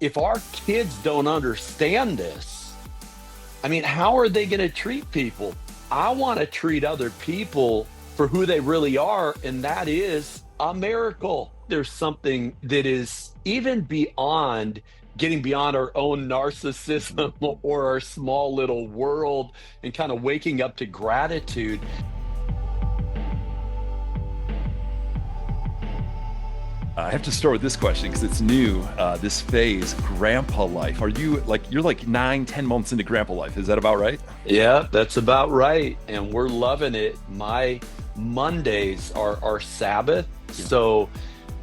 if our kids don't understand this, I mean, how are they going to treat people? I want to treat other people for who they really are, and that is a miracle. There's something that is even beyond getting beyond our own narcissism or our small little world and kind of waking up to gratitude. I have to start with this question because it's new, this phase, grandpa life. Are you like, you're like 9, 10 months into grandpa life. Is that about right? Yeah, that's about right. And we're loving it. My Mondays are our Sabbath. Yeah. So,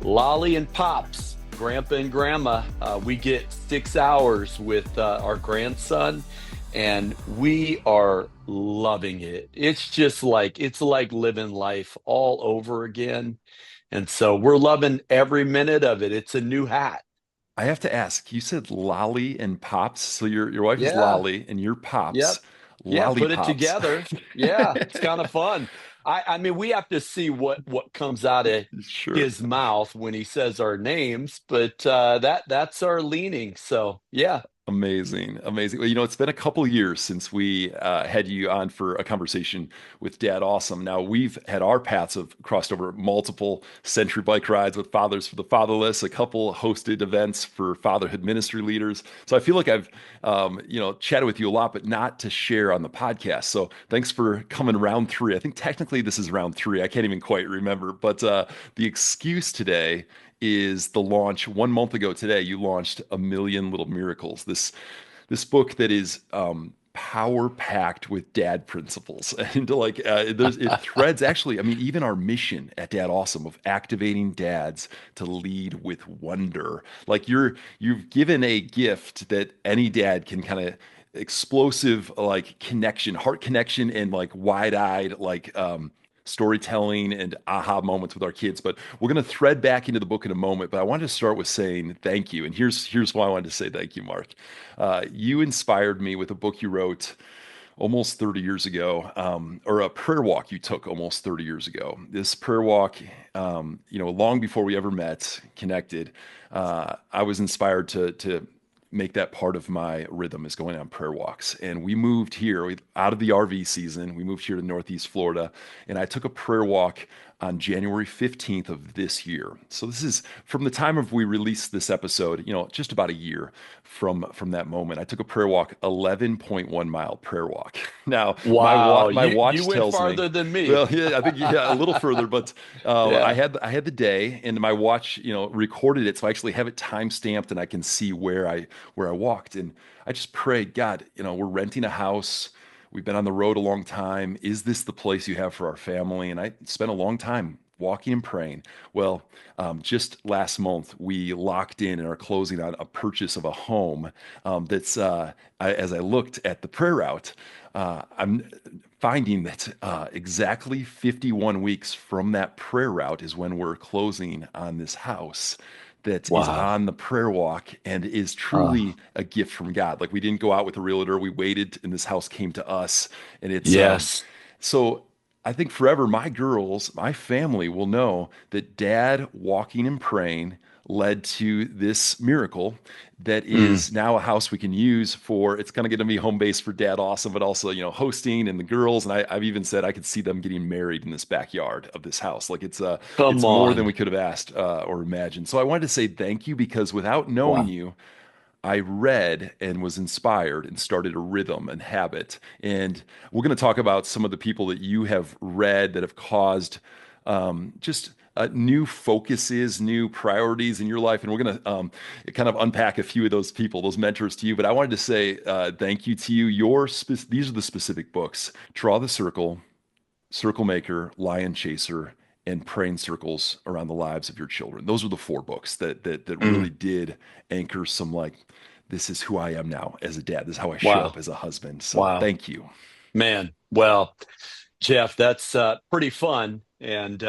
Lolly and Pops, Grandpa and Grandma, we get 6 hours with our grandson, and we are loving it. It's like living life all over again. And so we're loving every minute of it. It's a new hat. I have to ask, you said Lolly and Pops. So your wife is Yeah. Lolly and your Yep. Pops, Yeah, put it Lollipops. together. Yeah, it's kind of fun. I mean, we have to see what comes out of Sure. his mouth when he says our names, but that's our leaning. So yeah, Amazing, amazing. Well, it's been a couple years since we had you on for a conversation with DadAwesome. Now we've had our paths have crossed over multiple century bike rides with Fathers for the Fatherless, a couple hosted events for fatherhood ministry leaders. So I feel like I've, chatted with you a lot, but not to share on the podcast. So thanks for coming round three. I think technically this is round three. I can't even quite remember, but the excuse today is the launch 1 month ago today. You launched A Million Little Miracles, this book that is power packed with dad principles, and it threads actually. I mean, even our mission at DadAwesome of activating dads to lead with wonder. Like you've given a gift that any dad can kind of explosive like connection, heart connection, and like wide-eyed storytelling and aha moments with our kids. But we're going to thread back into the book in a moment. But I wanted to start with saying thank you. And here's why I wanted to say thank you, Mark. You inspired me with a book you wrote almost 30 years ago, or a prayer walk you took almost 30 years ago. This prayer walk, long before we ever met, connected, I was inspired to make that part of my rhythm is going on prayer walks. And we moved here out of the RV season. We moved here to Northeast Florida, and I took a prayer walk on January 15th of this year. So this is from the time of we released this episode, just about a year from that moment. I took a prayer walk, 11.1 mile prayer walk. Now, wow, my you watch went tells me, farther than me. well, yeah, I think yeah, a little further, but Yeah. I had the day, and my watch, recorded it, so I actually have it time stamped, and I can see where I walked. And I just prayed, God, we're renting a house. We've been on the road a long time. Is this the place you have for our family? And I spent a long time walking and praying. Well, just last month, we locked in and are closing on a purchase of a home that's, as I looked at the prayer route, I'm finding that exactly 51 weeks from that prayer route is when we're closing on this house that is Wow. on the prayer walk and is Oh, truly a gift from God. Like we didn't go out with a realtor, we waited and this house came to us. And it's yes. so I think forever my girls, my family will know that dad walking and praying led to this miracle that Mm. is now a house we can use for it's going to be home base for DadAwesome, but also hosting and the girls. And I've even said I could see them getting married in this backyard of this house. Like Come it's more than on. we could have asked or imagined. So I wanted to say thank you because without knowing Wow. you, I read and was inspired and started a rhythm and habit. And we're going to talk about some of the people that you have read that have caused just new focuses, new priorities in your life. And we're going to kind of unpack a few of those people, those mentors to you. But I wanted to say thank you to you. These are the specific books: Draw the Circle, Circle Maker, Lion Chaser, and Praying Circles Around the Lives of Your Children. Those are the four books that really Mm. did anchor some like, this is who I am now as a dad. This is how I show up Wow. as a husband. So Wow. thank you. Man. Well, Jeff, that's pretty fun. And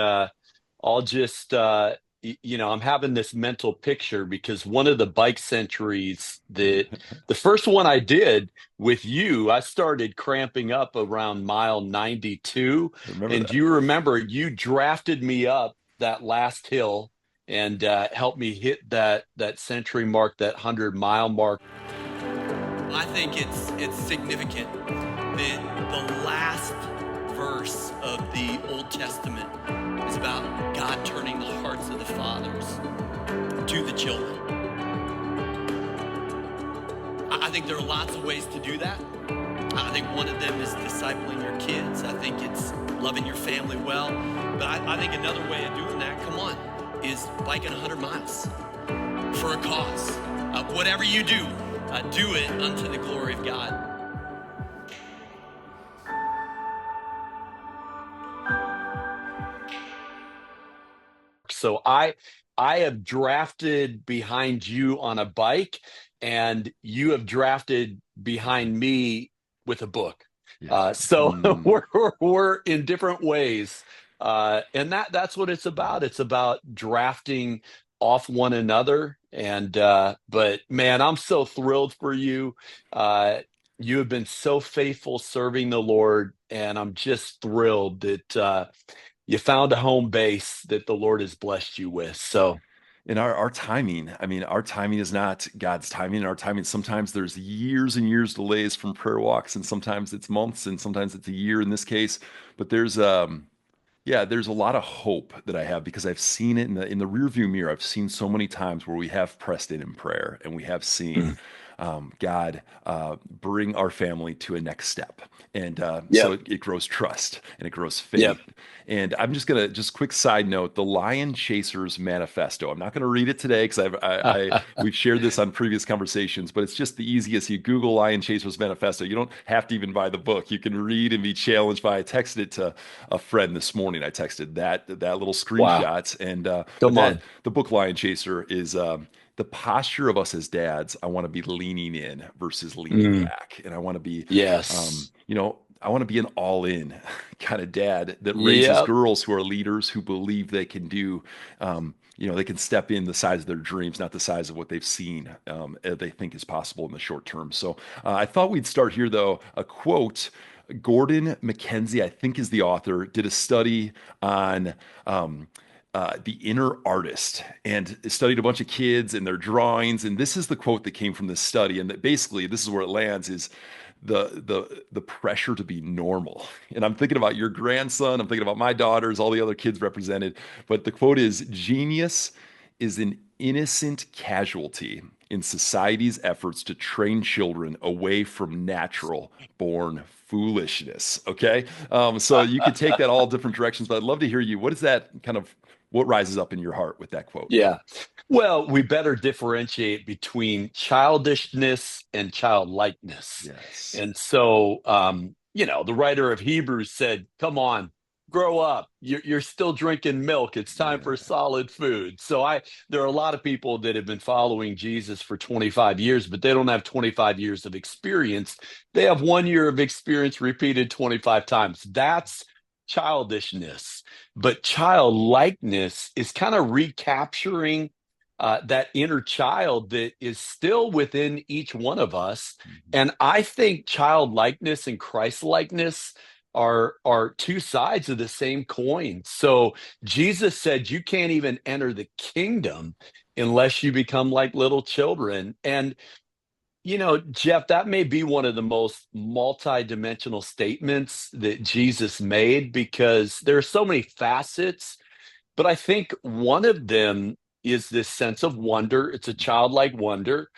I'll just, I'm having this mental picture because one of the bike centuries that the first one I did with you, I started cramping up around mile 92. I remember And that. you remember you drafted me up that last hill and help me hit that century mark, that 100-mile mark. I think it's significant that the last verse of the Old Testament is about God turning the hearts of the fathers to the children. I think there are lots of ways to do that. I think one of them is discipling your kids. I think it's loving your family well. But I think another way of doing that, come on, is biking 100 miles for a cause. Whatever you do, do it unto the glory of God. So I have drafted behind you on a bike, and you have drafted behind me with a book. Yeah. So we're in different ways, and that's what it's about. It's about drafting off one another. And but man, I'm so thrilled for you. You have been so faithful serving the Lord, and I'm just thrilled that you found a home base that the Lord has blessed you with. So, In our timing, I mean, our timing is not God's timing. Our timing, sometimes there's years and years delays from prayer walks, and sometimes it's months, and sometimes it's a year in this case. But there's a lot of hope that I have because I've seen it in the rearview mirror. I've seen so many times where we have pressed in prayer and we have seen mm, God bring our family to a next step, and so yep, it grows trust and it grows yep. faith. And I'm just gonna just quick side note: the Lion Chasers Manifesto. I'm not gonna read it today because we've shared this on previous conversations, but it's just the easiest. You Google Lion Chasers Manifesto. You don't have to even buy the book. You can read and be challenged by. I texted it to a friend this morning. I texted that little Wow. screenshot, and but Come that on. the book Lion Chaser is the posture of us as dads. I want to be leaning in versus leaning Mm, back, and I want to be, yes. I want to be an all-in kind of dad that raises Yep. girls who are leaders who believe they can do. They can step in the size of their dreams, not the size of what they've seen, they think is possible in the short term. So I thought we'd start here, though. A quote. Gordon McKenzie, I think, is the author, did a study on the inner artist and studied a bunch of kids and their drawings. And this is the quote that came from this study. And that basically, this is where it lands: is the pressure to be normal. And I'm thinking about your grandson. I'm thinking about my daughters, all the other kids represented. But the quote is: genius is an innocent casualty in society's efforts to train children away from natural born foolishness. Okay. So you could take that all different directions, but I'd love to hear you. What is that kind of, what rises up in your heart with that quote? Yeah. Well, we better differentiate between childishness and childlikeness. Yes. And so, the writer of Hebrews said, come on, grow up. You're still drinking milk. It's time for Yeah. solid food. So there are a lot of people that have been following Jesus for 25 years, but they don't have 25 years of experience. They have 1 year of experience repeated 25 times. That's childishness. But childlikeness is kind of recapturing that inner child that is still within each one of us. Mhm. And I think childlikeness and Christlikeness are two sides of the same coin. So Jesus said you can't even enter the kingdom unless you become like little children. And Jeff, that may be one of the most multi-dimensional statements that Jesus made because there are so many facets, but I think one of them is this sense of wonder. It's a childlike wonder.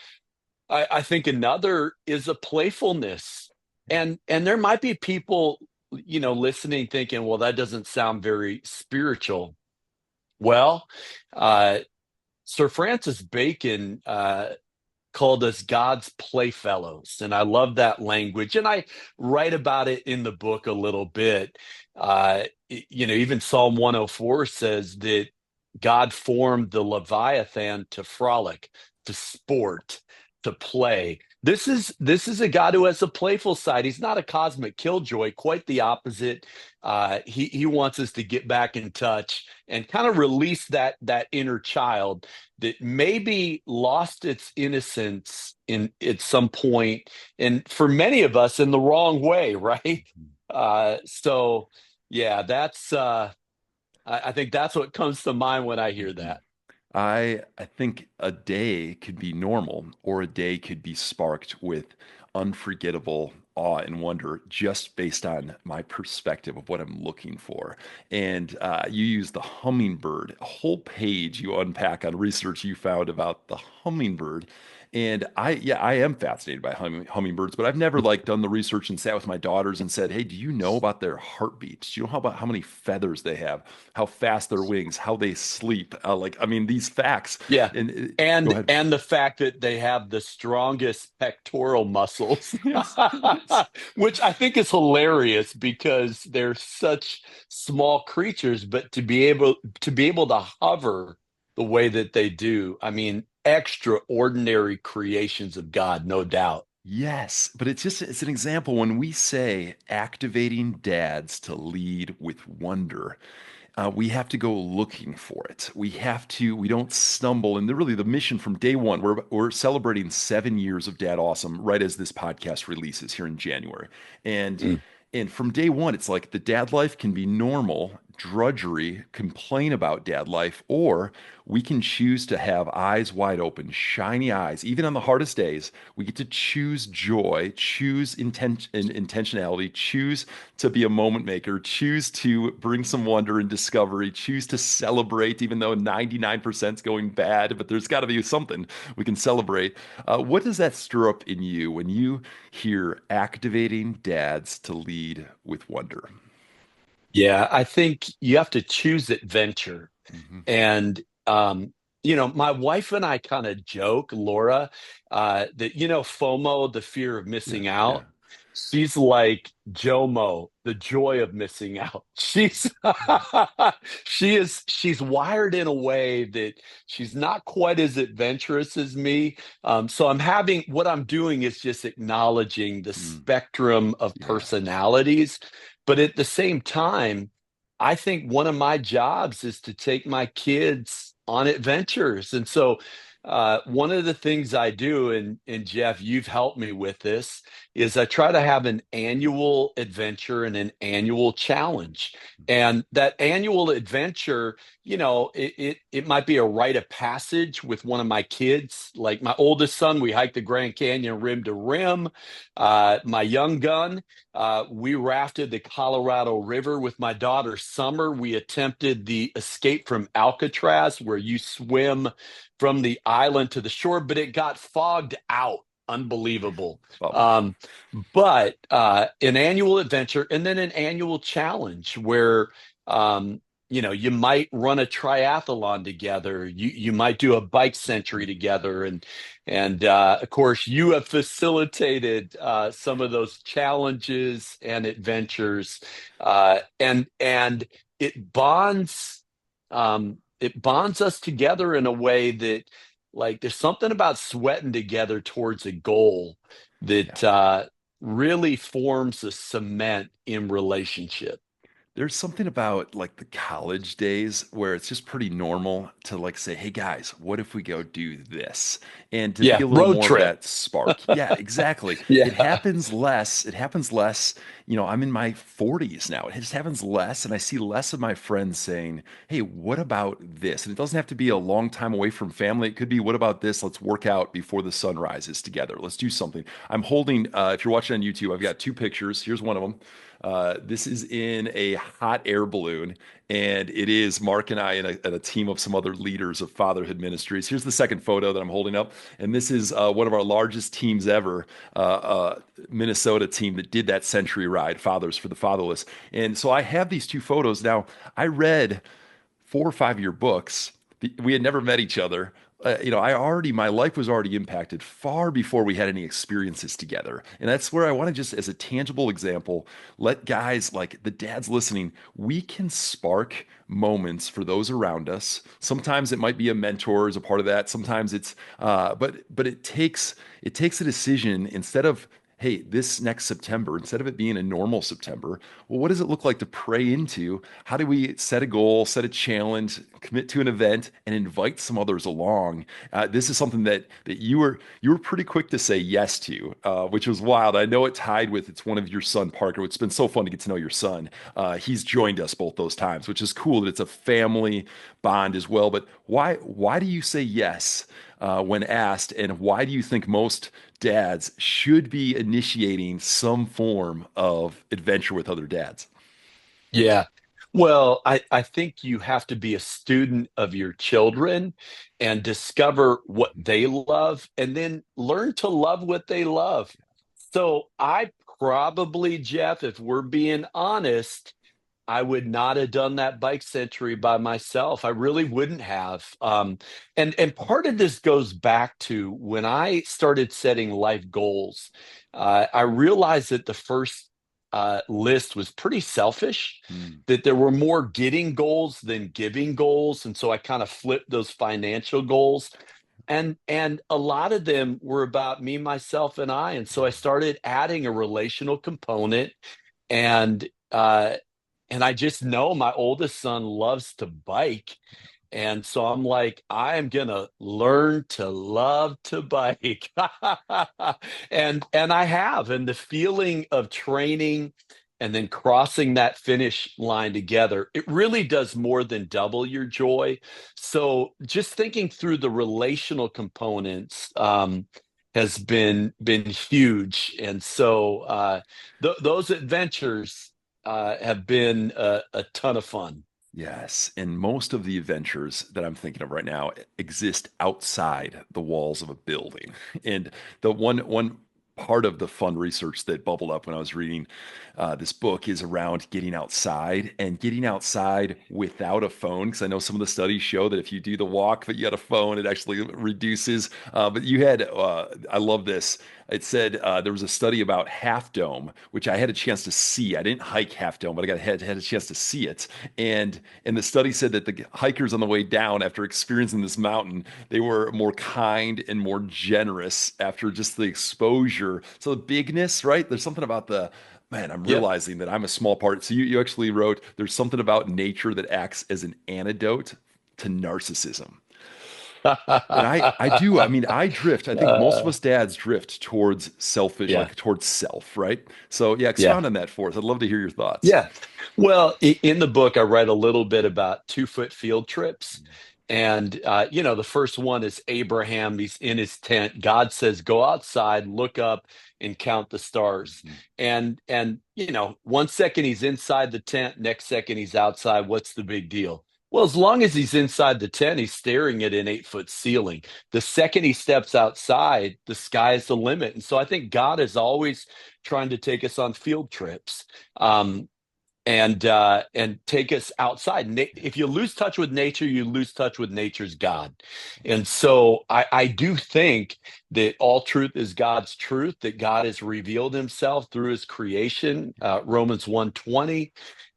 I think another is a playfulness. And there might be people, listening thinking, well, that doesn't sound very spiritual. Well, uh, Sir Francis Bacon called us God's playfellows. And I love that language. And I write about it in the book a little bit. Even Psalm 104 says that God formed the Leviathan to frolic, to sport, to play. This is a God who has a playful side. He's not a cosmic killjoy, quite the opposite. He wants us to get back in touch and kind of release that inner child that maybe lost its innocence in at some point, and for many of us in the wrong way, right? So yeah, that's I think that's what comes to mind when I hear Mhm. that. I think a day could be normal, or a day could be sparked with unforgettable awe and wonder just based on my perspective of what I'm looking for. And you use the hummingbird, a whole page you unpack on research you found about the hummingbird. And yeah, I am fascinated by hummingbirds, but I've never like done the research and sat with my daughters and said, "Hey, do you know about their heartbeats? Do you know about how many feathers they have, how fast their wings, how they sleep?" Like, I mean, these facts. Yeah. And go And ahead. and the fact that they have the strongest pectoral muscles, Yes, yes. which I think is hilarious because they're such small creatures, but to be able to hover the way that they do, I mean, extraordinary creations of God, no doubt. Yes, but it's an example when we say activating dads to lead with wonder. We have to go looking for it. We don't stumble. And really the mission from day one, we're celebrating 7 years of Dad Awesome right as this podcast releases here in January. And Mm. and from day one, it's like the dad life can be normal, drudgery, complain about dad life, or we can choose to have eyes wide open, shiny eyes. Even on the hardest days, we get to choose joy, choose intentionality, choose to be a moment maker, choose to bring some wonder and discovery, choose to celebrate, even though 99% is going bad, but there's got to be something we can celebrate. What does that stir up in you when you hear activating dads to lead with wonder? Yeah, I think you have to choose adventure. Hmm. And my wife and I kind of joke, Laura, that FOMO, the fear of Yeah, missing yeah. out. She's like JOMO, the joy of missing out. She's she's wired in a way that she's not quite as adventurous as me. So what I'm doing is just acknowledging the Mm, spectrum of yeah. personalities, but at the same time, I think one of my jobs is to take my kids on adventures. And so one of the things I do, and Jeff, you've helped me with this, is I try to have an annual adventure and an annual challenge. And that annual adventure, it might be a rite of passage with one of my kids. Like my oldest son, we hiked the Grand Canyon rim to rim. My young gun, we rafted the Colorado River with my daughter Summer. We attempted the escape from Alcatraz, where you swim from the island to the shore, but it got fogged out. Unbelievable. Bummer. Um, but an annual adventure and then an annual challenge where you might run a triathlon together. You might do a bike century together, and of course you have facilitated some of those challenges and adventures, and it bonds us together in a way that, like, there's something about sweating together towards a goal Yeah. that really forms a cement in relationship. There's something about like the college days where it's just pretty normal to like say, "Hey guys, what if we go do this?" And to be Yeah, a little road more of trip. that spark. Yeah, exactly. It Yeah. happens less. It happens less. I'm in my 40s now. It just happens less. And I see less of my friends saying, "Hey, what about this?" And it doesn't have to be a long time away from family. It could be, "What about this? Let's work out before the sun rises together. Let's do something." I'm holding, if you're watching on YouTube, I've got two pictures. Here's one of them. This is in a hot air balloon, and it is Mark and I and a team of some other leaders of fatherhood ministries. Here's the second photo that I'm holding up, and this is one of our largest teams ever, Minnesota team that did that century ride, Fathers for the Fatherless. And so I have these two photos. Now, I read 4 or 5 year books. We had never met each other. My life was already impacted far before we had any experiences together. And that's where I want to just, as a tangible example, let guys like the dads listening, we can spark moments for those around us. Sometimes it might be a mentor as a part of that. Sometimes but it takes a decision instead of, hey, this next September, instead of it being a normal September, well, what does it look like to pray into? How do we set a goal, set a challenge, commit to an event, and invite some others along? This is something that you were pretty quick to say yes to, which was wild. I know it's one of your son, Parker. It's been so fun to get to know your son. He's joined us both those times, which is cool that it's a family bond as well. But Why do you say yes when asked, and why do you think most dads should be initiating some form of adventure with other dads? Yeah. Well, I think you have to be a student of your children and discover what they love and then learn to love what they love. So I probably, Jeff, if we're being honest, I would not have done that bike century by myself. I really wouldn't have. And part of this goes back to when I started setting life goals. I realized that the first list was pretty selfish. Mm. That there were more getting goals than giving goals, and so I kind of flipped those financial goals. And a lot of them were about me, myself, and I. And so I started adding a relational component, and and I just know my oldest son loves to bike. And so I'm like, I am gonna learn to love to bike. And I have. And the feeling of training and then crossing that finish line together, it really does more than double your joy. So just thinking through the relational components has been huge. And so those adventures have been a ton of fun. Yes, and most of the adventures that I'm thinking of right now exist outside the walls of a building. And the one part of the fun research that bubbled up when I was reading this book is around getting outside and getting outside without a phone. Because I know some of the studies show that if you do the walk, but you got a phone, it actually reduces. But you had, I love this. It said there was a study about Half Dome, which I had a chance to see. I didn't hike Half Dome, but had a chance to see it. And the study said that the hikers on the way down, after experiencing this mountain, they were more kind and more generous after just the exposure. So the bigness, right? There's something about the man. I'm Yep. realizing that I'm a small part. So you actually wrote there's something about nature that acts as an antidote to narcissism. And I do. I mean, I drift. I think most of Uh, us dads drift towards selfish, yeah, like towards self, right? So yeah, yeah, expound on that for us. I'd love to hear your thoughts. yeah. Well, in the book, I write a little bit about 2 foot field trips. And, the first one is Abraham. He's in his tent. God says, go outside, look up, and count the stars. Mhm. And 1 second he's inside the tent, next second he's outside. What's the big deal? Well, as long as he's inside the tent, he's staring at an 8 foot ceiling. The second he steps outside, the sky is the limit. And so I think God is always trying to take us on field trips. And take us outside. If you lose touch with nature, you lose touch with nature's God. And so I do think that all truth is God's truth, that God has revealed himself through his creation, Romans 1:20.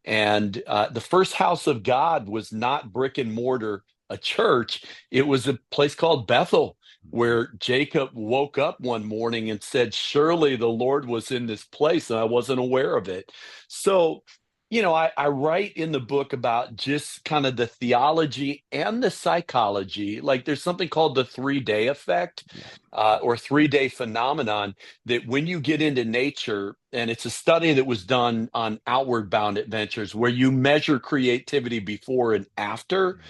And the first house of God was not brick and mortar, a church. It was a place called Bethel, where Jacob woke up one morning and said, surely the Lord was in this place, and I wasn't aware of it. So I write in the book about just kind of the theology and the psychology. Like there's something called the 3 day effect Yeah. or 3 day phenomenon that when you get into nature, and it's a study that was done on Outward Bound Adventures, where you measure creativity before and after,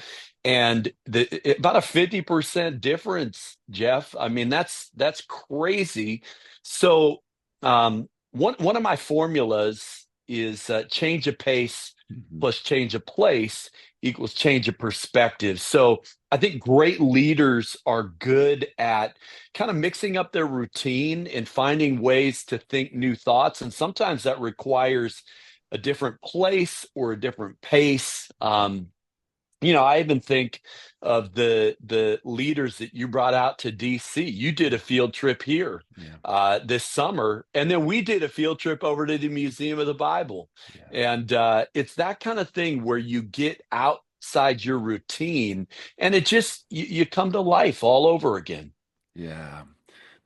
and about a 50% difference, Jeff. I mean, that's crazy. So one of my formulas is change of pace Mhm. plus change of place equals change of perspective. So I think great leaders are good at kind of mixing up their routine and finding ways to think new thoughts. And sometimes that requires a different place or a different pace. I even think of the leaders that you brought out to DC. You did a field trip here Yeah. this summer, and then we did a field trip over to the Museum of the Bible. Yeah. And it's that kind of thing where you get outside your routine, and it just you come to life all over again. Yeah.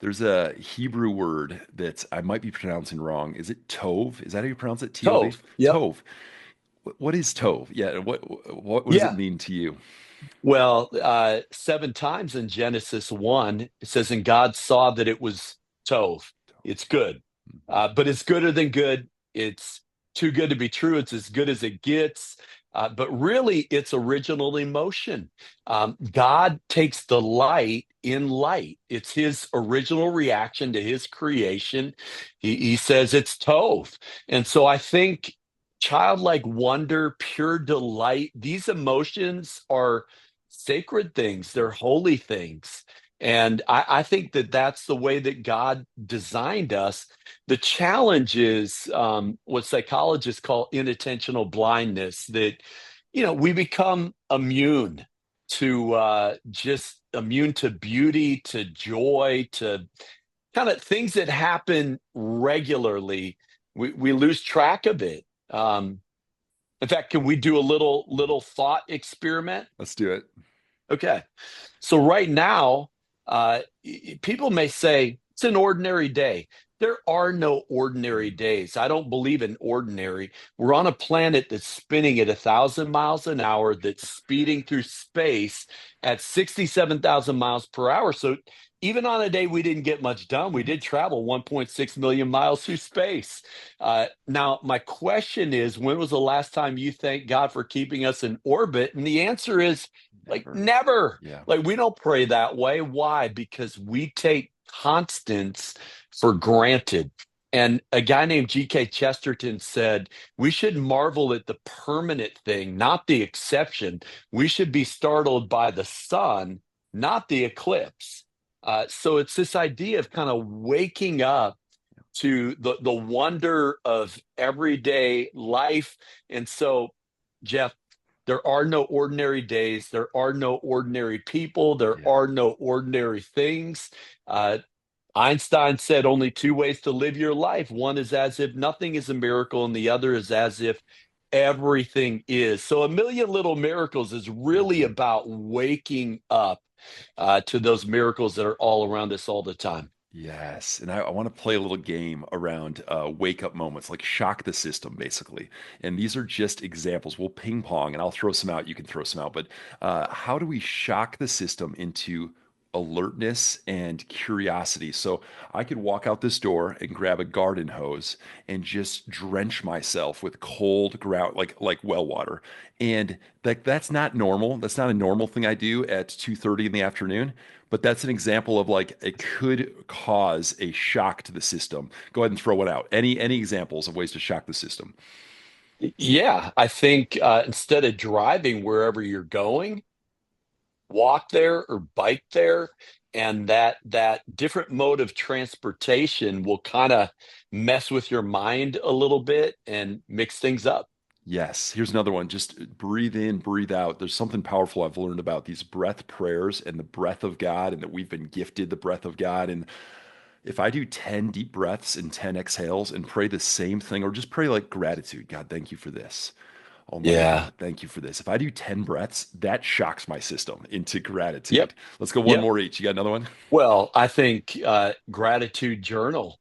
There's a Hebrew word that I might be pronouncing wrong. Is it tov? Is that how you pronounce it? Tov? Tove. Yep. Tov. What is tov? Yeah. What does it Yeah. mean to you? Well, 7 times in Genesis 1, it says, and God saw that it was Tov. It's good. Mhm. But it's gooder than good. It's too good to be true. It's as good as it gets. But really, it's original emotion. God takes delight in light. It's his original reaction to his creation. He says it's Tov. And so I think childlike wonder, pure delight, these emotions are sacred things, they're holy things. And I think that that's the way that God designed us. The challenge is what psychologists call inattentional blindness, that, we become immune to just immune to beauty, to joy, to kind of things that happen regularly. We lose track of it. In fact, can we do a little thought experiment? Let's do it. Okay. So right now, people may say it's an ordinary day. There are no ordinary days. I don't believe in ordinary. We're on a planet that's spinning at 1,000 miles an hour, that's speeding through space at 67,000 miles per hour. So even on a day we didn't get much done, we did travel 1.6 million miles through space. Now, my question is, when was the last time you thanked God for keeping us in orbit? And the answer is, like, never. Yeah. Like, we don't pray that way. Why? Because we take constants for granted. And a guy named G.K. Chesterton said, we should marvel at the permanent thing, not the exception. We should be startled by the sun, not the eclipse. So it's this idea of kind of waking up to the wonder of everyday life. And so, Jeff, there are no ordinary days. There are no ordinary people. There are no ordinary things. Einstein said only two ways to live your life. One is as if nothing is a miracle, and the other is as if everything is. So, A Million Little Miracles is really about waking up to those miracles that are all around us all the time. Yes, and I want to play a little game around wake up moments, like shock the system, basically. And these are just examples. We'll ping pong, and I'll throw some out. You can throw some out. But how do we shock the system into alertness and curiosity? So I could walk out this door and grab a garden hose and just drench myself with cold ground, like well water. And that's not normal. That's not a normal thing I do at 2:30 in the afternoon. But that's an example of like it could cause a shock to the system. Go ahead and throw it out. Any examples of ways to shock the system? Yeah, I think instead of driving wherever you're going, walk there or bike there, and that different mode of transportation will kind of mess with your mind a little bit and mix things up. Yes. Here's another one. Just breathe in, breathe out. There's something powerful I've learned about these breath prayers and the breath of God, and that we've been gifted the breath of God. And if I do 10 deep breaths and 10 exhales and pray the same thing, or just pray like gratitude, God, thank you for this. Almighty Yeah. God, thank you for this. If I do 10 breaths, that shocks my system into Yep. gratitude. Let's go one Yep. more each. You got another one? Well, I think gratitude journal,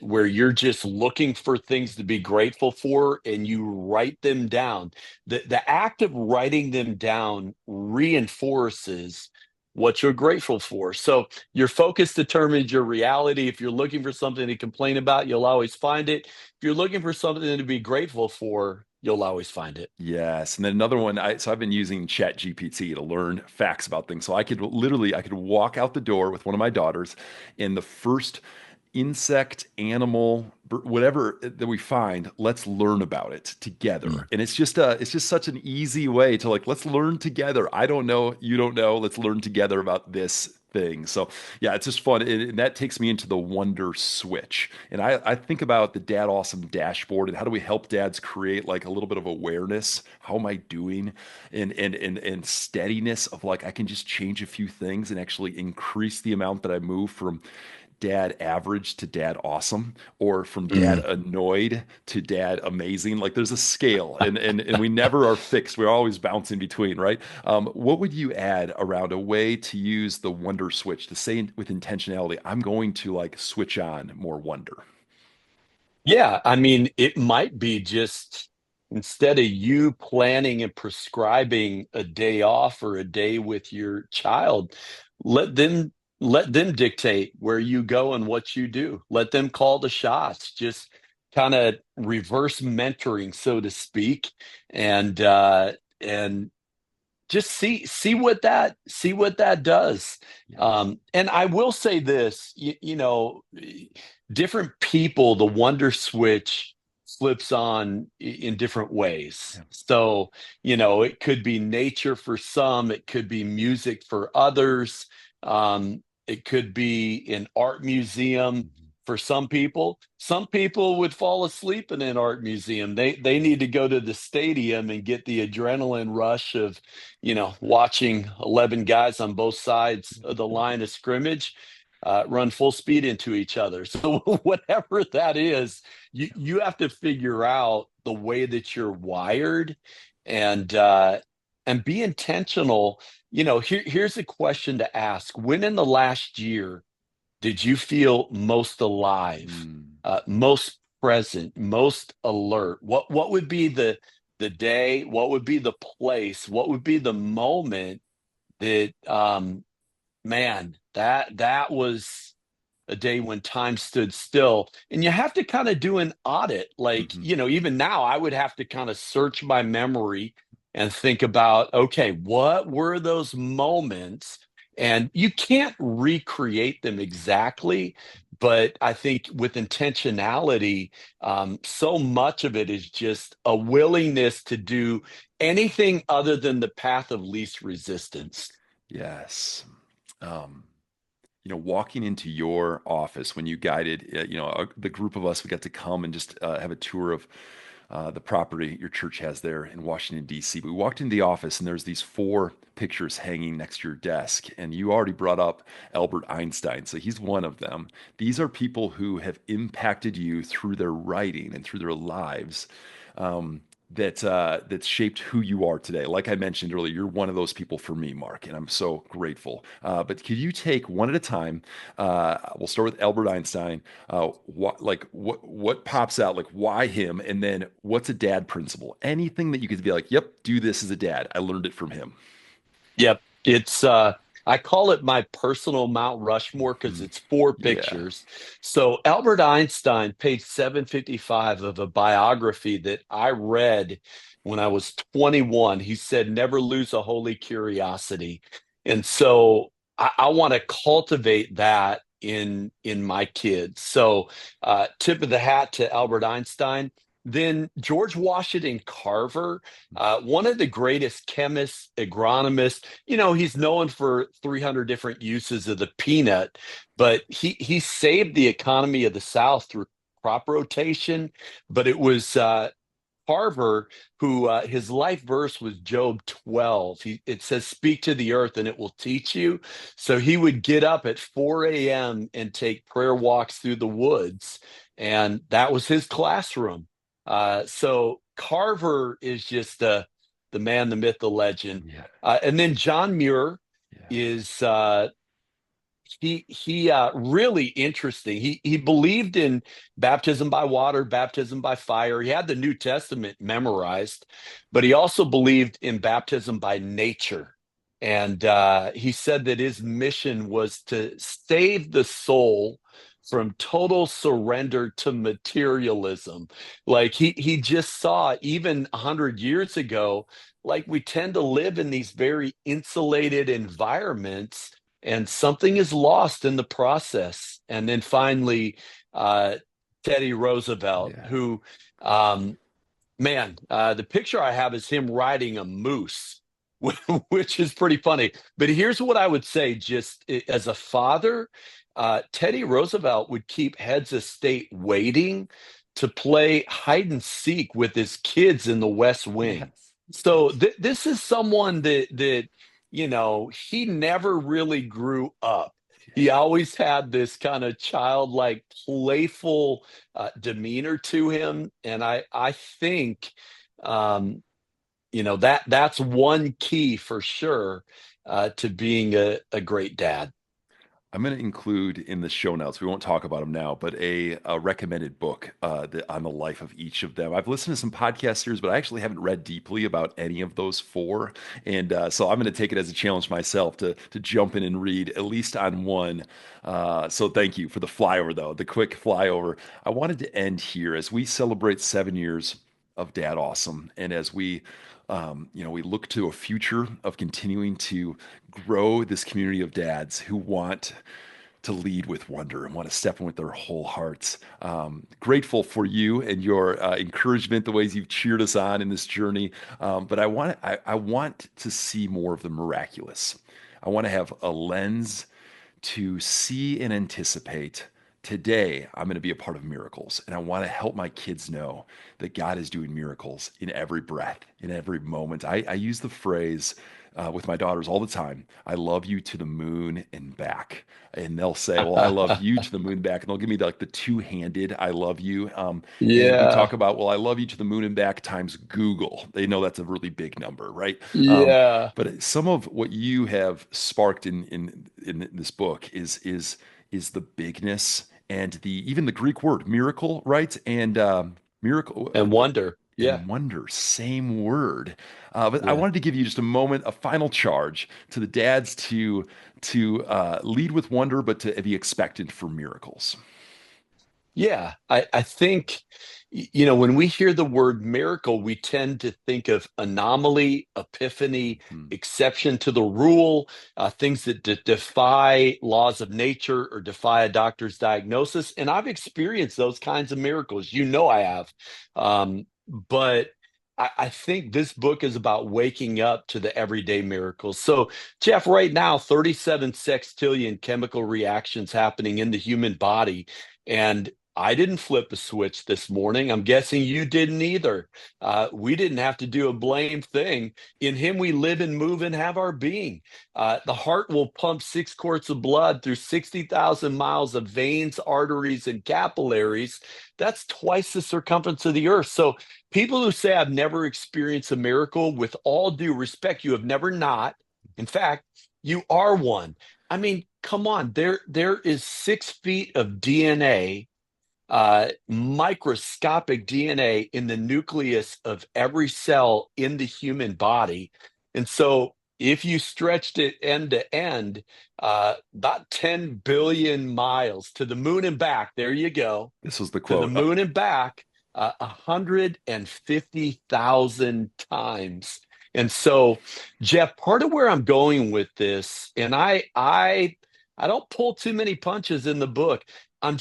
where you're just looking for things to be grateful for and you write them down. The act of writing them down reinforces what you're grateful for. So your focus determines your reality. If you're looking for something to complain about, you'll always find it. If you're looking for something to be grateful for, you'll always find it. Yes, and then another one. So I've been using Chat GPT to learn facts about things. So I could walk out the door with one of my daughters, and the first insect, animal, whatever that we find, let's learn about it together. And it's just such an easy way to like, let's learn together. I don't know, you don't know. Let's learn together about this thing. So yeah, it's just fun. And that takes me into the wonder switch. And I think about the DadAwesome dashboard and how do we help dads create like a little bit of awareness? How am I doing? And steadiness of like, I can just change a few things and actually increase the amount that I move from dad average to dad awesome, or from dad annoyed to dad amazing. Like there's a scale, and we never are fixed. We're always bouncing between, right? What would you add around a way to use the wonder switch to say with intentionality, I'm going to like switch on more wonder? Yeah, I mean, it might be just instead of you planning and prescribing a day off or a day with your child, let them let them dictate where you go and what you do. Let them call the shots. Just kind of reverse mentoring, so to speak, and and just see what that does. Yeah. And I will say this, different people, the wonder switch flips on in different ways. Yeah. So, it could be nature for some, it could be music for others, it could be an art museum Mhm. for some people. Some people would fall asleep in an art museum. They need to go to the stadium and get the adrenaline rush of, watching 11 guys on both sides of the line of scrimmage run full speed into each other. So whatever that is, you have to figure out the way that you're wired, and be intentional. Here's a question to ask: when in the last year did you feel most alive, Mm. most present, most alert? What would be the day? What would be the place? What would be the moment that, man, that was a day when time stood still? And you have to kind of do an audit. Like, Mhm. even now, I would have to kind of search my memory and think about, okay, what were those moments? And you can't recreate them exactly, but I think with intentionality, so much of it is just a willingness to do anything other than the path of least resistance. Yes. Um, walking into your office when you guided, the group of us, we got to come and just have a tour of the property your church has there in Washington, D.C. We walked into the office and there's these four pictures hanging next to your desk. And you already brought up Albert Einstein. So he's one of them. These are people who have impacted you through their writing and through their lives. Um, that's shaped who you are today. Like I mentioned earlier, you're one of those people for me, Mark, and I'm so grateful. But could you take one at a time? We'll start with Albert Einstein. What pops out? Like why him? And then what's a dad principle? Anything that you could be like, yep, do this as a dad. I learned it from him. Yep. It's I call it my personal Mount Rushmore because Mhm. it's four Yeah. pictures. So Albert Einstein, page 755 of a biography that I read when I was 21, he said, never lose a holy curiosity. And so I want to cultivate that in my kids. So tip of the hat to Albert Einstein. Then George Washington Carver, one of the greatest chemists, agronomists. He's known for 300 different uses of the peanut, but he saved the economy of the South through crop rotation. But it was Carver who, his life verse was Job 12. It says, "Speak to the earth and it will teach you." So he would get up at 4 a.m. and take prayer walks through the woods, and that was his classroom. So Carver is just the man, the myth, the legend. Yeah. And then John Muir Yeah. is he really interesting. He believed in baptism by water, baptism by fire. He had the New Testament memorized, but he also believed in baptism by nature. And he said that his mission was to save the soul from total surrender to materialism. Like he just saw, even 100 years ago, like we tend to live in these very insulated environments, and something is lost in the process. And then finally, uh, Teddy Roosevelt, Yeah. who, man, the picture I have is him riding a moose, which is pretty funny. But here's what I would say, just as a father, Teddy Roosevelt would keep heads of state waiting to play hide and seek with his kids in the West Wing. Yes. So Yes. this is someone that he never really grew up. He always had this kind of childlike, playful demeanor to him, and I think, that's one key for sure to being a great dad. I'm going to include in the show notes, we won't talk about them now, but a recommended book on the life of each of them. I've listened to some podcast series, but I actually haven't read deeply about any of those four. And so I'm going to take it as a challenge myself to jump in and read at least on one. So thank you for the flyover, though, the quick flyover. I wanted to end here as we celebrate 7 years of Dad Awesome. And as we look to a future of continuing to grow this community of dads who want to lead with wonder and want to step in with their whole hearts. Grateful for you and your encouragement, the ways you've cheered us on in this journey. But I want to see more of the miraculous. I want to have a lens to see and anticipate. Today, I'm going to be a part of miracles, and I want to help my kids know that God is doing miracles in every breath, in every moment. I use the phrase with my daughters all the time, I love you to the moon and back. And they'll say, well, I love you to the moon and back. And they'll give me like the two-handed, I love you. And we talk Yeah. about, well, I love you to the moon and back times Google. They know that's a really big number, right? Yeah. But some of what you have sparked in this book is the bigness and the even the Greek word miracle, right? And miracle And wonder. Yeah. and wonder, same word. But I Yeah. wanted to give you just a moment, a final charge to the dads to lead with wonder, but to be expectant for miracles. Yeah, I think, when we hear the word miracle, we tend to think of anomaly, epiphany, Hmm. exception to the rule, things that defy laws of nature or defy a doctor's diagnosis. And I've experienced those kinds of miracles. You know I have. But I think this book is about waking up to the everyday miracles. So, Jeff, right now, 37 sextillion chemical reactions happening in the human body. And I didn't flip a switch this morning. I'm guessing you didn't either. We didn't have to do a blame thing. In Him we live and move and have our being. The heart will pump 6 quarts of blood through 60,000 miles of veins, arteries, and capillaries. That's twice the circumference of the earth. So people who say I've never experienced a miracle, with all due respect, you have never not. In fact, you are one. I mean, come on. There is 6 feet of DNA, microscopic DNA in the nucleus of every cell in the human body. And so if you stretched it end to end, about 10 billion miles to the moon and back, there you go, This was the to the quote. moon and back, 150,000 times. And so, Jeff, part of where I'm going with this, and I don't pull too many punches in the book. I'm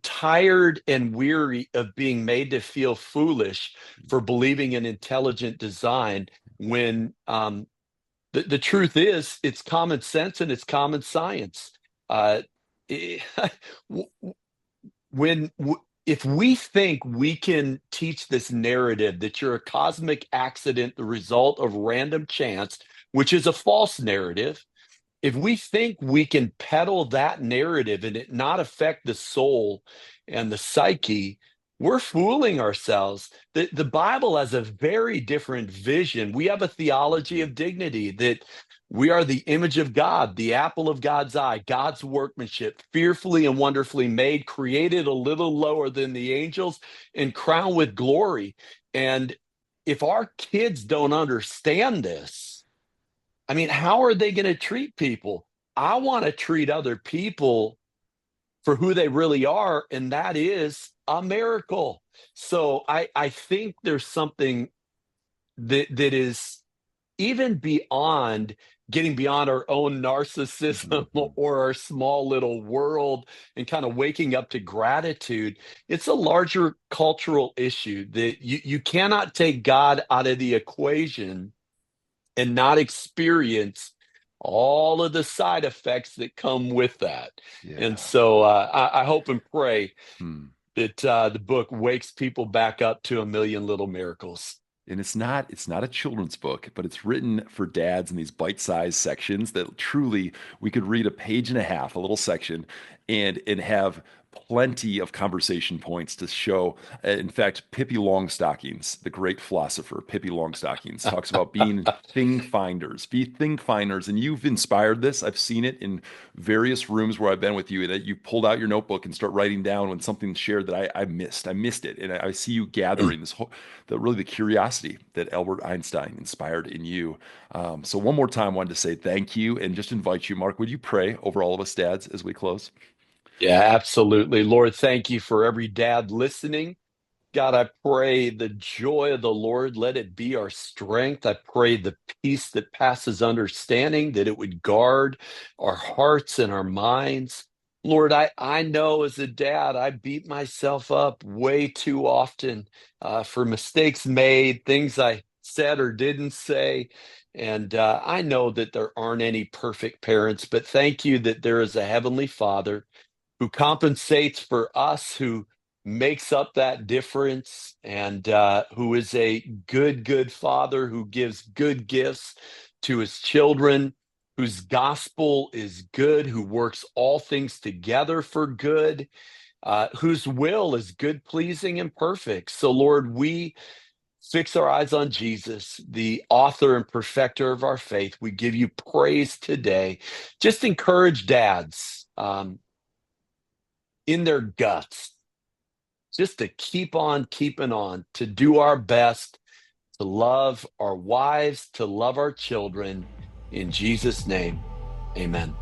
tired and weary of being made to feel foolish for believing in intelligent design when the truth is it's common sense and it's common science. Uh, when if we think we can teach this narrative that you're a cosmic accident, the result of random chance, which is a false narrative, if we think we can peddle that narrative and it not affect the soul and the psyche, we're fooling ourselves. The Bible has a very different vision. We have a theology of dignity that we are the image of God, the apple of God's eye, God's workmanship, fearfully and wonderfully made, created a little lower than the angels, and crowned with glory. And if our kids don't understand this, I mean, how are they going to treat people? I want to treat other people for who they really are, and that is a miracle. So I think there's something that is even beyond getting beyond our own narcissism Mhm. or our small little world and kind of waking up to gratitude. It's a larger cultural issue that you cannot take God out of the equation and not experience all of the side effects that come with that. And Yeah. so I hope and pray Hmm. that the book wakes people back up to a million little miracles. And it's not a children's book, but it's written for dads in these bite-sized sections that truly we could read a page and a half, a little section, and have plenty of conversation points to show. In fact, Pippi Longstockings, the great philosopher, Pippi Longstockings, talks about being thing finders. Be thing finders. And you've inspired this. I've seen it in various rooms where I've been with you, that you pulled out your notebook and start writing down when something's shared that I missed. I missed it. And I see you gathering this whole, really the curiosity that Albert Einstein inspired in you. So one more time, I wanted to say thank you and just invite you, Mark, would you pray over all of us dads as we close? Yeah, absolutely. Lord, thank you for every dad listening. God, I pray the joy of the Lord, let it be our strength. I pray the peace that passes understanding, that it would guard our hearts and our minds. Lord, I know as a dad, I beat myself up way too often for mistakes made, things I said or didn't say. And I know that there aren't any perfect parents, but thank you that there is a heavenly Father who compensates for us, who makes up that difference, and who is a good father who gives good gifts to his children, whose gospel is good, who works all things together for good, whose will is good, pleasing, and perfect. So, Lord, we fix our eyes on Jesus, the author and perfecter of our faith. We give you praise today. Just encourage dads in their guts, just to keep on keeping on, to do our best, to love our wives, to love our children. In Jesus' name, amen.